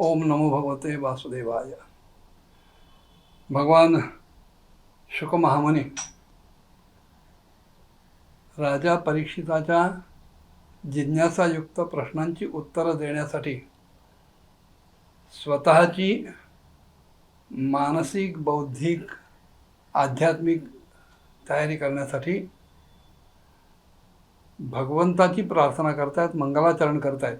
ओम नमो भगवते वासुदेवाय. भगवान शुक महामुनी राजा परीक्षिताच्या जिज्ञासायुक्त प्रश्नांची उत्तरं देण्यासाठी स्वतःची मानसिक, बौद्धिक, आध्यात्मिक तयारी करण्यासाठी भगवंताची प्रार्थना करतायत, मंगलाचरण करतायत.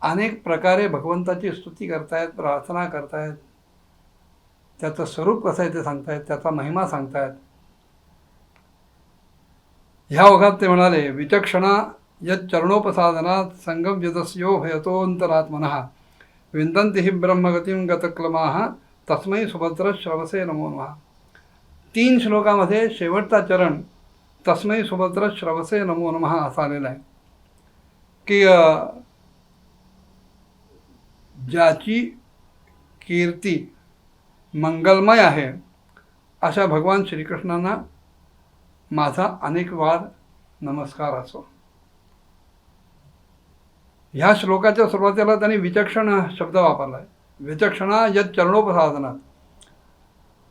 अनेक प्रकारे भगवंताची स्तुती करतायत, प्रार्थना करतायत, त्याचं स्वरूप कसं आहे ते सांगतायत, त्याचा महिमा सांगतायत. ह्या ओघात ते म्हणाले, विचक्षणा यच्चरणोपसादनात संगम यदस्यो भयतोऽन्तरात्मनः विन्दन्ति हि ब्रह्मगतिं गतक्लमाः तस्मै सुभद्र श्रवसे नमो नमः. 3 श्लोकामध्ये शेवटचा चरण तस्मै सुभद्र श्रवसे नमो नमः असा आलेला आहे की ज्याची कीर्ती मंगलमय आहे अशा भगवान श्रीकृष्णांना माझा अनेक वार नमस्कार असो. ह्या श्लोकाच्या सुरुवातीला त्यांनी विचक्षण शब्द वापरला आहे. विचक्षणा यत् चरणोपसादनात,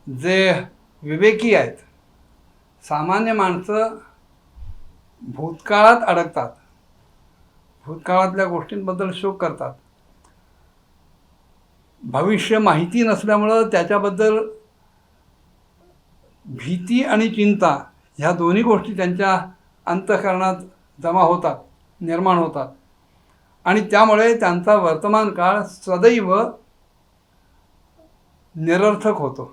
जे विवेकी आहेत. सामान्य माणसं भूतकाळात अडकतात, भूतकाळातल्या गोष्टींबद्दल शोक करतात. भविष्य माहिती नसल्यामुळं त्याच्याबद्दल भीती आणि चिंता ह्या दोन्ही गोष्टी त्यांच्या अंतःकरणात जमा होतात, निर्माण होतात, आणि त्यामुळे त्यांचा वर्तमान काळ सदैव निरर्थक होतो.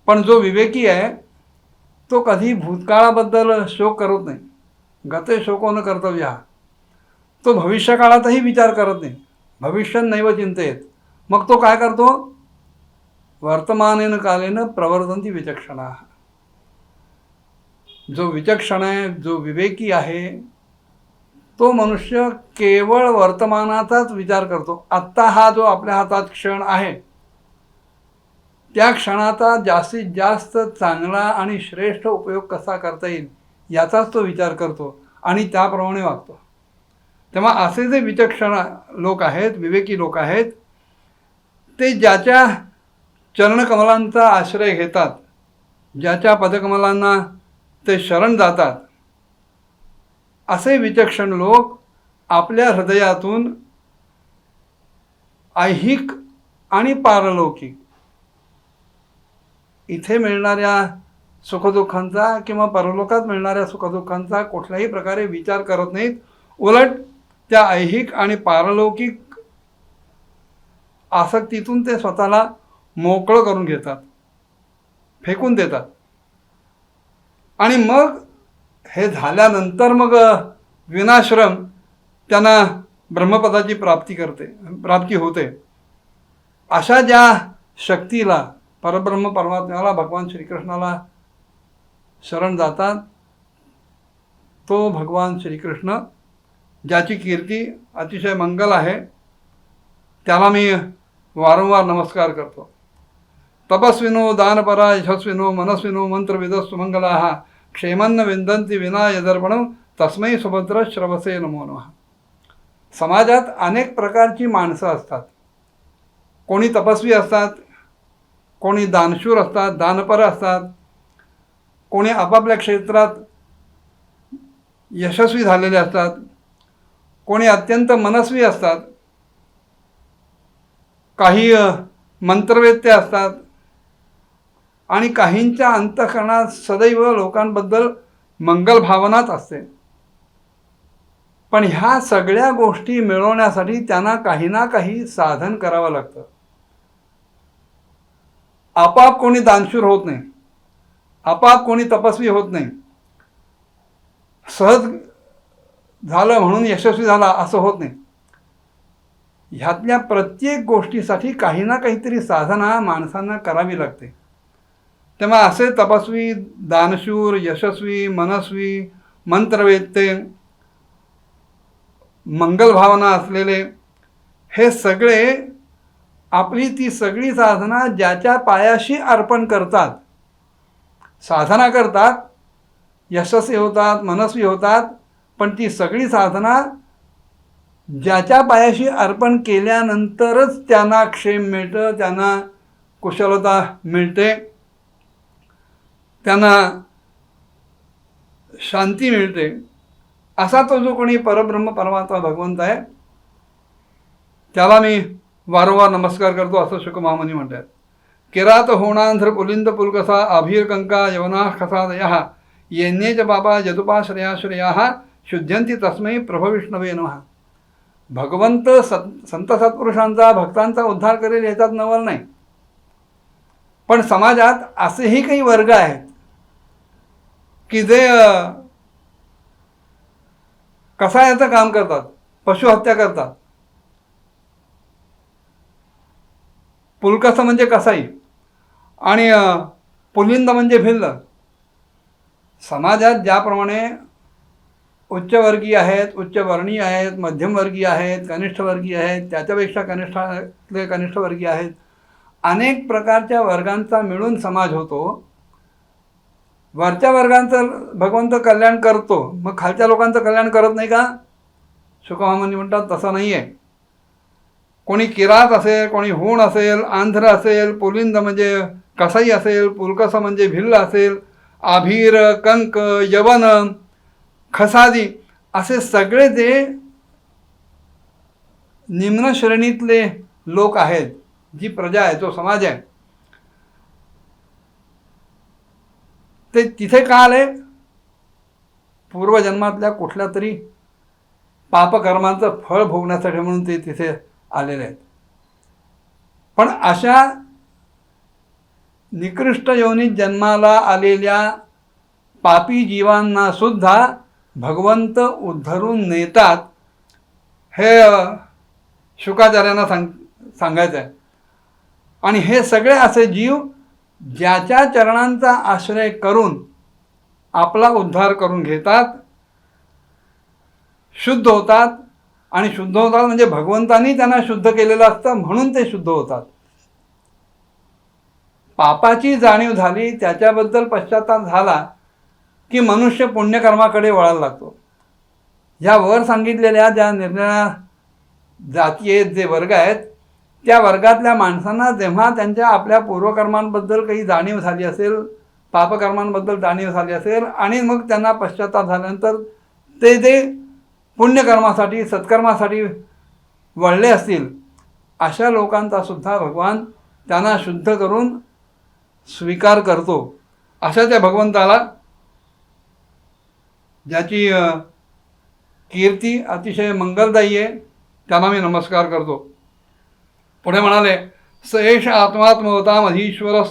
पण जो विवेकी आहे तो कधी भूतकाळाबद्दल शोक करत नाही. गते शोको न कर्तव्य. तो भविष्यकाळातही विचार करत नाही. भविष्य नैव चिंतेत. मग तो काय करतो? वर्तमानेन कालेन प्रवर्तन्ति विचक्षणा. जो विचक्षण आहे, जो विवेकी आहे, तो मनुष्य केवळ वर्तमानाचाच विचार करतो. आत्ता हा जो आपल्या हातात क्षण आहे त्या क्षणाचा जास्तीत जास्त चांगला आणि श्रेष्ठ उपयोग कसा करता येईल याचाच तो विचार करतो आणि त्याप्रमाणे वागतो. तेव्हा असे जे विचक्षण लोक आहेत, विवेकी लोक आहेत, ते ज्याच्या चरणकमलांचा आश्रय घेतात, ज्याच्या पदकमलांना ते शरण जातात, असे विचक्षण लोक आपल्या हृदयातून ऐहिक आणि पारलौकिक इथे मिळणाऱ्या सुखदुःखांचा किंवा परलोकात मिळणाऱ्या सुखदुःखांचा कुठल्याही प्रकारे विचार करत नाहीत. उलट त्या ऐहिक आणि पारलौकिक आसक्तीतून ते स्वतःला मोकळं करून घेतात, फेकून देतात. आणि मग हे झाल्यानंतर मग विनाश्रम त्यांना ब्रह्मपदाची प्राप्ती होते. अशा ज्या शक्तीला, परब्रह्म परमात्म्याला, भगवान श्रीकृष्णाला शरण जातात, तो भगवान श्रीकृष्ण ज्याची कीर्ती अतिशय मंगल आहे त्याला मी वारंवार नमस्कार करतो. तपस्विनो दानपरा यशस्विनो मनस्विनो मंत्रविदस्तु मंगलाः क्षेमन्न विंदन्ति विना यदर्पणं तस्मै सुभद्र श्रवसे नमो नमः. समाजात अनेक प्रकारची माणसं असतात. कोणी तपस्वी असतात, कोणी दानशूर असतात, दानपर असतात, कोणी आपापल्या क्षेत्रात यशस्वी झालेले असतात, कोणी अत्यंत मनस्वी असतात, काही मंत्रवेत्ते असतात, आणि काहींच्या अंतःकरणात सदैव लोकांबद्दल मंगल भावनाच असते. पण ह्या सगळ्या गोष्टी मिळवण्यासाठी त्यांना काही ना काही साधन करावं लागतं. आपाप कोणी दानशूर होत नाही, आपाप कोणी तपस्वी होत नाही, सहज झालं म्हणून यशस्वी झाला असं होत नाही. ह्यातल्या प्रत्येक गोष्टीसाठी काही ना काहीतरी साधना माणसांना करावी लागते. तेव्हा असे तपस्वी, दानशूर, यशस्वी, मनस्वी, मंत्रवेत्ते, मंगलभावना असलेले हे सगळे आपली ती सगळी साधना ज्याच्या पायाशी अर्पण करतात, साधना करतात, यशस्वी होतात, मनस्वी होतात, पण ती सगळी साधना ज्याच्या पायाशी अर्पण केल्यानंतरच त्यांना क्षेम मिळतं, त्यांना कुशलता मिळते, त्यांना शांती मिळते. असा तो जो कोणी परब्रह्म परमात्मा भगवंत आहे त्याला मी वारंवार नमस्कार करतो, असं शुकमहामुनी म्हणतात. किरात होणांध्र पुलिंद पुलकसा अभीर कंका यवना खसादया येन्येच बाबा यदुपाश्रयाश्रया शुद्ध्यंती तस्मै प्रभविष्णवे नमः. भगवंत संत सत्पुरुषांचा भक्तांचा उद्धार करेल याच्यात नवल नाही. पण समाजात असेही काही वर्ग आहेत की जे कसायाचं काम करतात, पशुहत्या करतात. पुलकस म्हणजे कसाई आणि पुलिंद म्हणजे भिल्ल. समाजात ज्याप्रमाणे उच्चवर्गीय आहेत, उच्चवर्णीय आहेत, मध्यमवर्गीय आहेत, कनिष्ठवर्गीय आहेत, त्याच्यापेक्षा कनिष्ठातले कनिष्ठवर्गीय आहेत, अनेक प्रकारच्या वर्गांचा मिळून समाज होतो. वरच्या वर्गांचं भगवंत कल्याण करतो, मग खालच्या लोकांचं कल्याण करत नाही का? शुकमहामुनी म्हणतात तसं नाही आहे. कोणी किरात असेल, कोणी होण असेल, आंध्र असेल, पुलिंद म्हणजे कसाई असेल, पुलकस म्हणजे भिल्ल असेल, आभीर, कंक, यवन, खसादी असे सगळे जे निम्न श्रेणीतले लोक आहेत, जी प्रजा आहे, जो समाज आहे, ते तिथे का आले? पूर्वजन्मातल्या कुठल्या तरी पापकर्मांचं फळ भोगण्यासाठी म्हणून ते तिथे आलेले आहेत. पण अशा निकृष्ट योनीत जन्माला आलेल्या पापी जीवांना सुद्धा भगवंत उद्धरून नेतात, हे शुकाचार्यांना सांगायचं आहे. आणि हे सगळे असे जीव ज्याच्या चरणांचा आश्रय करून आपला उद्धार करून घेतात, शुद्ध होतात. आणि शुद्ध होतात म्हणजे भगवंतांनी त्यांना शुद्ध केलेलं असतं म्हणून ते शुद्ध होतात. पापाची जाणीव झाली, त्याच्याबद्दल पश्चाताप झाला की मनुष्य पुण्यकर्माकडे वळायला लागतो. ह्या वर सांगितलेल्या ज्या निर्णया जाती आहेत, जे वर्ग आहेत, त्या वर्गातल्या माणसांना जेव्हा त्यांच्या आपल्या पूर्वकर्मांबद्दल काही जाणीव झाली असेल, पापकर्मांबद्दल जाणीव झाली असेल, आणि मग त्यांना पश्चाताप झाल्यानंतर ते जे पुण्यकर्मासाठी सत्कर्मासाठी वळले असतील, अशा लोकांचा सुद्धा भगवान त्यांना शुद्ध करून स्वीकार करतो. अशा त्या भगवंताला, ज्याची कीर्ती अतिशय मंगलदायी आहे, त्यांना मी नमस्कार करतो. पुढे म्हणाले, स एष आत्मात्मवतामधीश्वर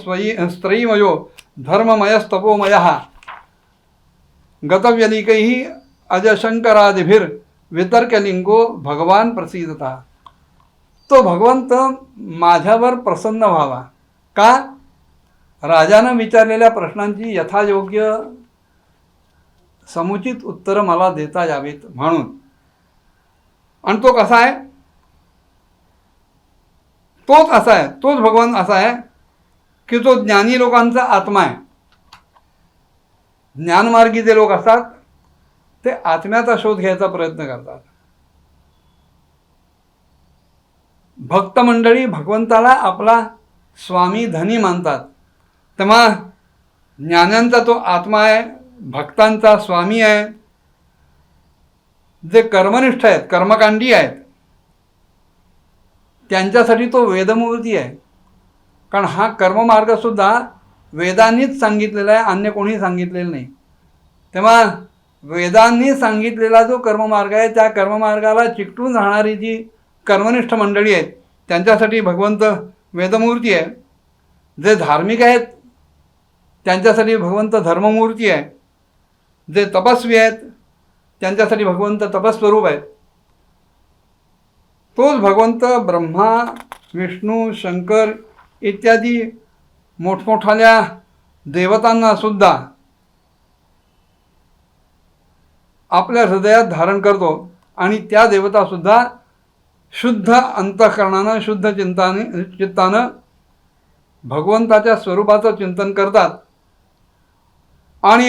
स्त्रयीमयो धर्ममयस्तपोमयः गतव्यलिकैः अजशंकरादिभिर वितर्कलिंगो भगवान प्रसिद्धता. तो भगवंत माझ्यावर प्रसन्न व्हावा. का? राजानं विचारलेल्या प्रश्नांची यथायोग्य समुचित उत्तरं मला देता यावीत म्हणून. आणि तो कसा आहे? तोच असा आहे, तोच भगवान असा आहे की तो ज्ञानी लोकांचा आत्मा आहे. ज्ञानमार्गी जे लोक असतात ते आत्म्याचा शोध घ्यायचा प्रयत्न करतात. भक्त मंडळी भगवंताला आपला स्वामी धनी मानतात. तेव्हा ज्ञानांचा तो आत्मा आहे, भक्तांचा स्वामी आहे. जे कर्मनिष्ठ आहेत, कर्मकांडी आहेत, त्यांच्यासाठी तो वेदमूर्ती आहे. कारण हा कर्ममार्गसुद्धा वेदांनीच सांगितलेला आहे, अन्य कोणी सांगितलेलं नाही. तेव्हा वेदांनी सांगितलेला जो कर्ममार्ग आहे, त्या कर्ममार्गाला चिकटून राहणारी जी कर्मनिष्ठ मंडळी आहेत, त्यांच्यासाठी भगवंत वेदमूर्ती आहे. जे धार्मिक आहेत त्यांच्यासाठी भगवंत धर्ममूर्ती आहे. जे तपस्वी आहेत त्यांच्यासाठी भगवंत तपस्वरूप आहेत. तोच भगवंत ब्रह्मा, विष्णू, शंकर इत्यादी मोठमोठाल्या देवतांना सुद्धा आपल्या हृदयात धारण करतो. आणि त्या देवतासुद्धा शुद्ध अंतःकरणानं, शुद्ध चित्तानं भगवंताच्या स्वरूपाचं चिंतन करतात आणि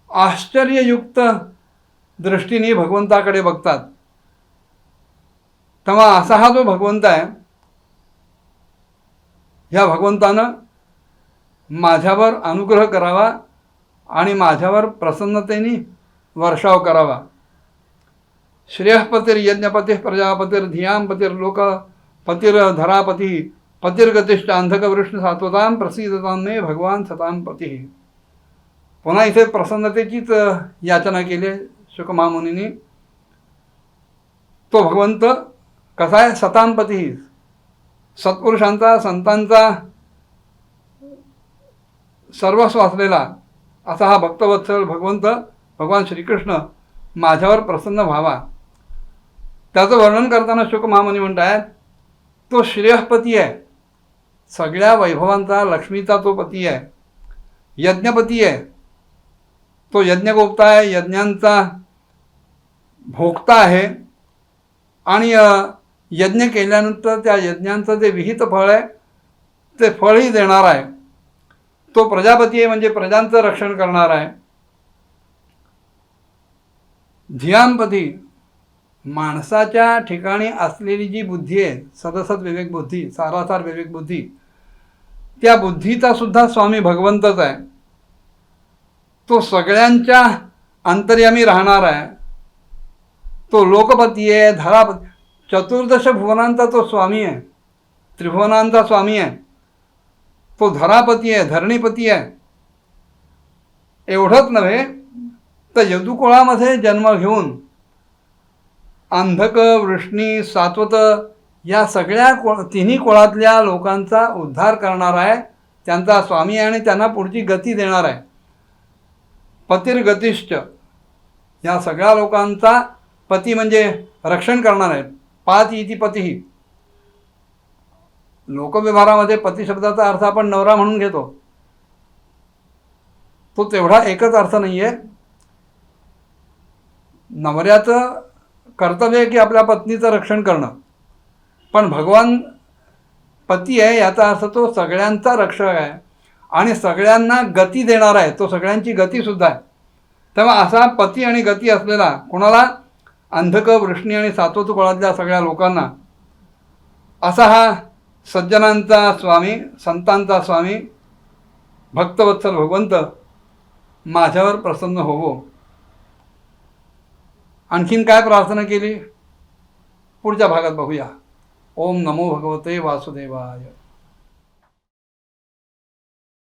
आश्चर्ययुक्त दृष्टीने भगवंताकडे बघतात. तेव्हा असा हा जो भगवंत आहे, ह्या भगवंतानं माझ्यावर अनुग्रह करावा आणि माझ्यावर प्रसन्नतेने वर्षाव करावा. श्रेयःपतिर्यज्ञपतिः प्रजापतिर्धियां पतिर्लोकपतिर्धरापतिः पतिर्गतिश्च अंधकवृष्ण सात्वतां प्रसीदतां मे भगवान सतां पतिः. पुन्हा इथे प्रसन्नतेचीच याचना केली शुकमहामुनींनी. तो भगवंत कसा आहे? सतां पतिः, सत्पुरुषांचा संतांचा सर्वस्व असलेला असा हा भक्तवत्सल भगवंत भगवान श्रीकृष्ण माझ्यावर प्रसन्न व्हावा. त्याचं वर्णन करताना शुक महामुनी म्हणतात, तो श्रेयःपती आहे, सगळ्या वैभवांचा लक्ष्मीचा तो पती आहे. यज्ञपती आहे, तो यज्ञगोप्ता आहे, यज्ञांचा भोक्ता आहे. आणि यज्ञ केल्यानंतर त्या यज्ञांचं जे विहित फळ आहे ते फळही देणार आहे. तो प्रजापती आहे, म्हणजे प्रजांचं रक्षण करणार आहे. धियांपती, माणसाच्या ठिकाणी असलेली जी बुद्धी आहे, सदसद विवेक बुद्धी, सारासार विवेक बुद्धी, त्या बुद्धीचा सुद्धा स्वामी भगवंतच आहे. तो सगळ्यांच्या अंतर्यामी राहणार आहे. तो लोकपती आहे, धरापती, चतुर्दश भुवनांचा तो स्वामी आहे, त्रिभुवनांचा स्वामी आहे. तो धरापती आहे, धरणीपती आहे. एवढंच नव्हे तर यदुकुळामध्ये जन्म घेऊन अंधक, वृष्णी, सात्वत या सगळ्या तिन्ही कुळातल्या लोकांचा उद्धार करणार आहे, त्यांचा स्वामी आहे आणि त्यांना पुढची गती देणार आहे. पतिर्गतिश्च, या सगळ्या लोकांचा पती म्हणजे रक्षण करणार आहे. पात इति पतिः, लोकव्यवहारामध्ये पती शब्दाचा अर्थ आपण नवरा म्हणून घेतो, तो तेवढा एकच अर्थ नाही आहे. नवऱ्याचं कर्तव्य आहे की आपल्या पत्नीचं रक्षण करणं, पण भगवान पती आहे याचा अर्थ तो सगळ्यांचा रक्षक आहे आणि सगळ्यांना गती देणार आहे, तो सगळ्यांची गतीसुद्धा आहे. तेव्हा असा पती आणि गती असलेला कोणाला? अंधक, वृष्णी आणि सात्वत कुळातल्या सगळ्या लोकांना असा हा सज्जनांचा स्वामी, संतांचा स्वामी, भक्तवत्सल भगवंत माझ्यावर प्रसन्न होवो. आणखीन काय प्रार्थना केली पुढच्या भागात बघूया. ओम नमो भगवते वासुदेवाय.